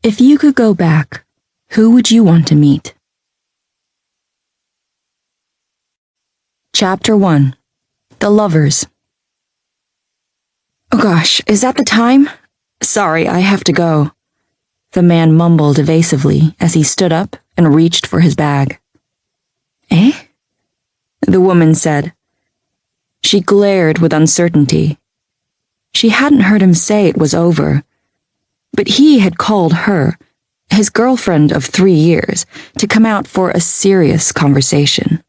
If you could go back, who would you want to meet? Chapter 1. The Lovers. Oh gosh, is that the time? Sorry, I have to go. The man mumbled evasively as he stood up and reached for his bag. Eh? The woman said. She glared with uncertainty. She hadn't heard him say it was over, but he had called her, his girlfriend of 3 years, to come out for a serious conversation.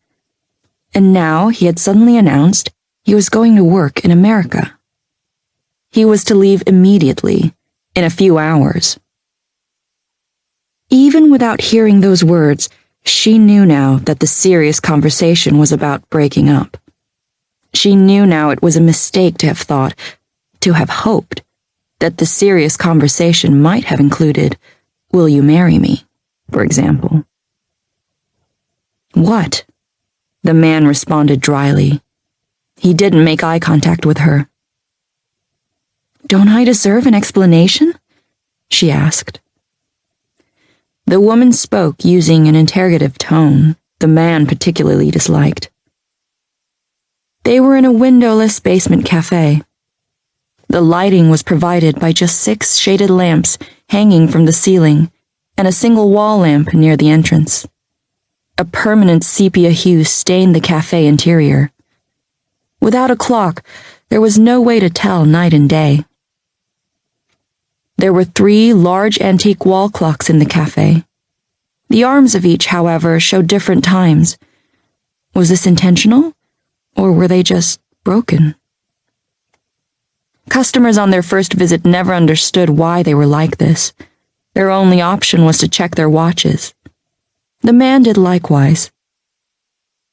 And now he had suddenly announced he was going to work in America. He was to leave immediately, in a few hours. Even without hearing those words, she knew now that the serious conversation was about breaking up. She knew now it was a mistake to have thought, to have hoped, that the serious conversation might have included, "Will you marry me?" for example. What? The man responded dryly. He didn't make eye contact with her. Don't I deserve an explanation? She asked. The woman spoke using an interrogative tone the man particularly disliked. They were in a windowless basement café. The lighting was provided by just 6 shaded lamps hanging from the ceiling and a single wall lamp near the entrance. A permanent sepia hue stained the café interior. Without a clock, there was no way to tell night and day. There were 3 large antique wall clocks in the café. The arms of each, however, showed different times. Was this intentional, or were they just broken? Customers on their first visit never understood why they were like this. Their only option was to check their watches. The man did likewise.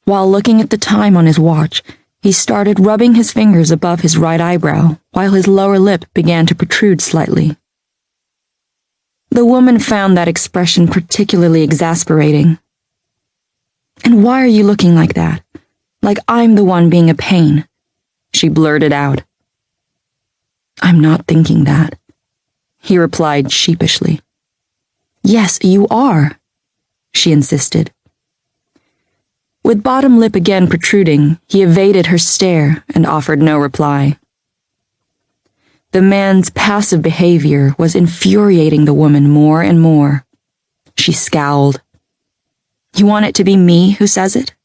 While looking at the time on his watch, he started rubbing his fingers above his right eyebrow while his lower lip began to protrude slightly. The woman found that expression particularly exasperating. And why are you looking like that? Like I'm the one being a pain, she blurted out. I'm not thinking that, he replied sheepishly. Yes, you are, she insisted. With bottom lip again protruding, he evaded her stare and offered no reply. The man's passive behavior was infuriating the woman more and more. She scowled. You want it to be me who says it?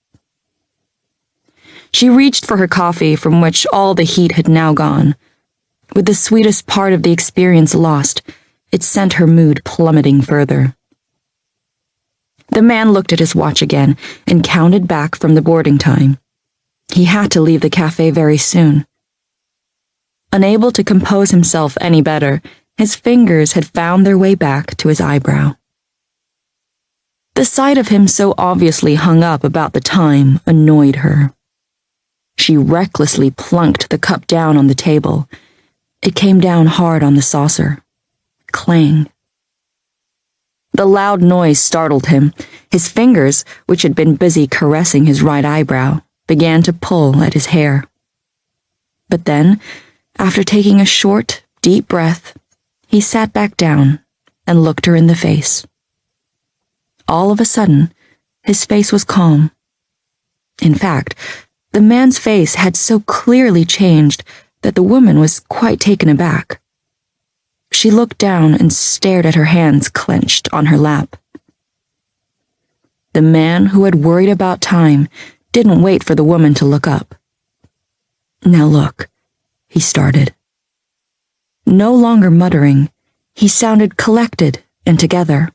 She reached for her coffee, from which all the heat had now gone. With the sweetest part of the experience lost, it sent her mood plummeting further. The man looked at his watch again and counted back from the boarding time. He had to leave the cafe very soon. Unable to compose himself any better, his fingers had found their way back to his eyebrow. The sight of him so obviously hung up about the time annoyed her. She recklessly plunked the cup down on the table. It came down hard on the saucer. Clang. The loud noise startled him. His fingers, which had been busy caressing his right eyebrow, began to pull at his hair. But then, after taking a short, deep breath, he sat back down and looked her in the face. All of a sudden, his face was calm. In fact, the man's face had so clearly changed that the woman was quite taken aback. She looked down and stared at her hands clenched on her lap. The man who had worried about time didn't wait for the woman to look up. Now look, he started. No longer muttering, he sounded collected and together.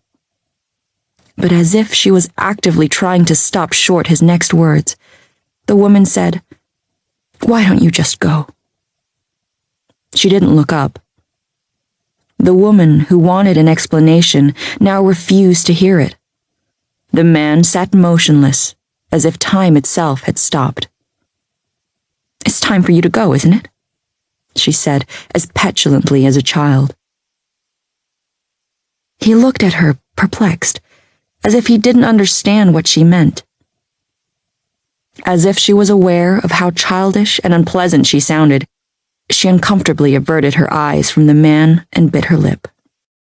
But as if she was actively trying to stop short his next words, the woman said, Why don't you just go? She didn't look up. The woman who wanted an explanation now refused to hear it. The man sat motionless, as if time itself had stopped. It's time for you to go, isn't it? She said, as petulantly as a child. He looked at her, perplexed, as if he didn't understand what she meant. As if she was aware of how childish and unpleasant she sounded, she uncomfortably averted her eyes from the man and bit her lip.